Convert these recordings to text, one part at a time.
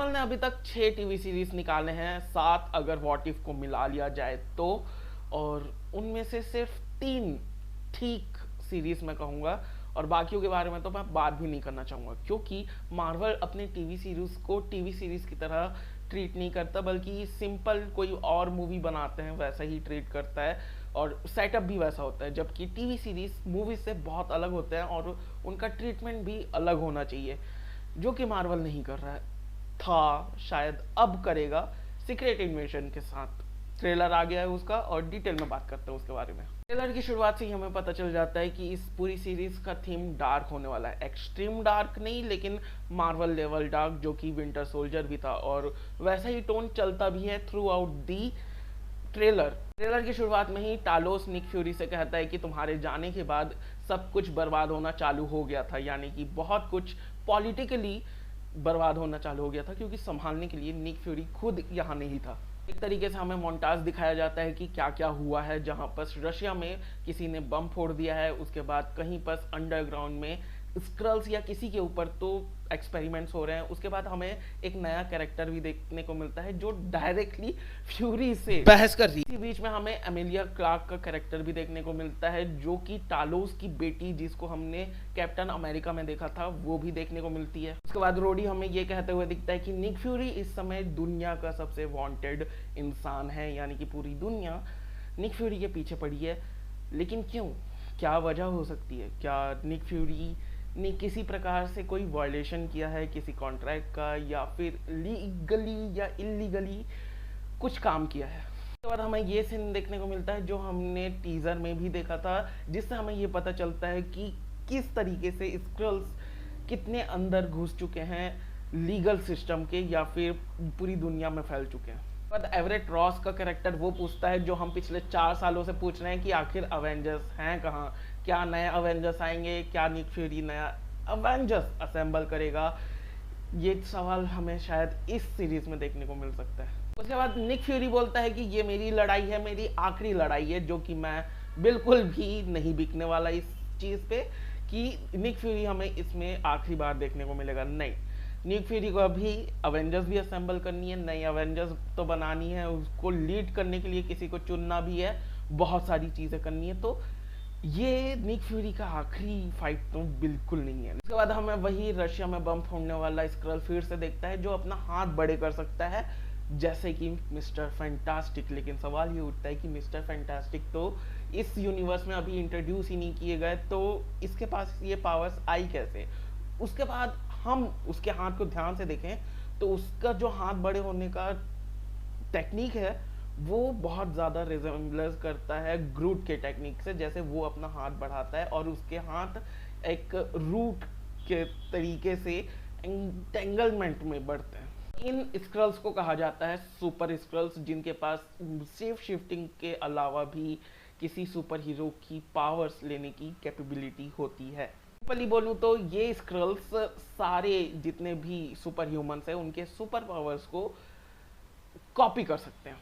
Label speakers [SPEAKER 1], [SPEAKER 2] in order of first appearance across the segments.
[SPEAKER 1] Marvel ने अभी तक 6 टीवी सीरीज निकाले हैं, 7 अगर व्हाट इफ को मिला लिया जाए तो, और उनमें से सिर्फ 3 ठीक सीरीज मैं कहूँगा, और बाकियों के बारे में तो मैं बात भी नहीं करना चाहूँगा, क्योंकि मार्वल अपने टीवी सीरीज को टीवी सीरीज की तरह ट्रीट नहीं करता, बल्कि सिंपल कोई और मूवी बनाते हैं वैसा ही ट्रीट करता है, और सेटअप भी वैसा होता है, जबकि टीवी सीरीज मूवी से बहुत अलग होते हैं और उनका ट्रीटमेंट भी अलग होना चाहिए, जो कि मार्वल नहीं कर रहा है, था शायद अब करेगा सीक्रेट इन्वेजन के साथ। ट्रेलर आ गया है उसका और डिटेल में बात करते हैं उसके बारे में। ट्रेलर की शुरुआत से ही हमें पता चल जाता है कि इस पूरी सीरीज का थीम डार्क होने वाला है, एक्सट्रीम डार्क नहीं लेकिन मार्वल लेवल डार्क, जो कि विंटर सोल्जर भी था, और वैसा ही टोन चलता भी है थ्रू आउट दी ट्रेलर की शुरुआत में ही टालोस निक फ्यूरी से कहता है कि तुम्हारे जाने के बाद सब कुछ बर्बाद होना चालू हो गया था, यानी कि बहुत कुछ पॉलिटिकली बर्बाद होना चालू हो गया था, क्योंकि संभालने के लिए निक फ्यूरी खुद यहाँ नहीं था। एक तरीके से हमें मोन्टाज दिखाया जाता है कि क्या क्या हुआ है, जहाँ पर रशिया में किसी ने बम फोड़ दिया है, उसके बाद कहीं पर अंडरग्राउंड में स्क्रल्स या किसी के ऊपर तो एक्सपेरिमेंट्स हो रहे हैं, उसके बाद हमें एक नया कैरेक्टर भी देखने को मिलता है जो डायरेक्टली फ्यूरी से बहस कर रही है। इसी बीच में हमें एमिलिया क्लार्क का कैरेक्टर भी देखने को मिलता है, जो कि टालोस की बेटी, जिसको हमने कैप्टन अमेरिका में देखा था, वो भी देखने को मिलती है। उसके बाद रोडी हमें ये कहते हुए दिखता है कि निक फ्यूरी इस समय दुनिया का सबसे वांटेड इंसान है, यानी कि पूरी दुनिया निक फ्यूरी के पीछे पड़ी है। लेकिन क्यों, क्या वजह हो सकती है? क्या निक फ्यूरी ने किसी प्रकार से कोई वायलेशन किया है किसी कॉन्ट्रैक्ट का, या फिर लीगली या इलीगली कुछ काम किया है? उसके बाद हमें ये सीन देखने को मिलता है जो हमने टीजर में भी देखा था, जिससे हमें ये पता चलता है कि किस तरीके से स्क्रल्स कितने अंदर घुस चुके हैं लीगल सिस्टम के, या फिर पूरी दुनिया में फैल चुके हैं। बाद एवरेट रॉस का कैरेक्टर वो पूछता है जो हम पिछले 4 सालों से पूछ रहे हैं कि आखिर अवेंजर्स हैं कहाँ, क्या नए अवेंजर्स आएंगे, क्या निक फ्यूरी नया अवेंजर्स असेंबल करेगा? ये सवाल हमें शायद इस सीरीज में देखने को मिल सकता है। उसके बाद निक फ्यूरी बोलता है कि ये मेरी लड़ाई है, मेरी आखिरी लड़ाई है, जो कि मैं बिल्कुल भी नहीं बिकने वाला इस चीज़ पे कि निक फ्यूरी हमें इसमें आखिरी बार देखने को मिलेगा। नहीं, निक फ्यूरी को अभी अवेंजर्स भी असेंबल करनी है, नई अवेंजर्स तो बनानी है, उसको लीड करने के लिए किसी को चुनना भी है, बहुत सारी चीज़ें करनी है, तो ये निक फ्यूरी का आखिरी फाइट तो बिल्कुल नहीं है। उसके बाद हमें वही रशिया में बम फोड़ने वाला स्क्रल फिर से देखता है, जो अपना हाथ बड़े कर सकता है जैसे कि मिस्टर फैंटास्टिक। लेकिन सवाल ये उठता है कि मिस्टर फैंटास्टिक तो इस यूनिवर्स में अभी इंट्रोड्यूस ही नहीं किए गए, तो इसके पास ये पावर्स आई कैसे? उसके बाद हम उसके हाथ को ध्यान से देखें तो उसका जो हाथ बड़े होने का टेक्निक है वो बहुत ज़्यादा रिजेम्बलेंस करता है ग्रूट के टेक्निक से, जैसे वो अपना हाथ बढ़ाता है और उसके हाथ एक रूट के तरीके से एंटेंगलमेंट में बढ़ते हैं। इन स्क्रल्स को कहा जाता है सुपर स्क्रल्स, जिनके पास सेफ शिफ्टिंग के अलावा भी किसी सुपर हीरो की पावर्स लेने की कैपेबिलिटी होती है। सिंपली बोलूँ तो ये स्क्रल्स सारे जितने भी सुपर ह्यूमंस हैं उनके सुपर पावर्स को कॉपी कर सकते हैं,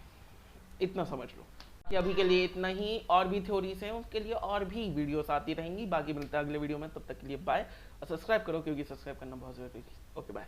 [SPEAKER 1] इतना समझ लो। कि अभी के लिए इतना ही, और भी थ्योरीज हैं उसके लिए और भी वीडियोस आती रहेंगी। बाकी मिलता है अगले वीडियो में, तब तक के लिए बाय, और सब्सक्राइब करो क्योंकि सब्सक्राइब करना बहुत जरूरी है। Okay bye.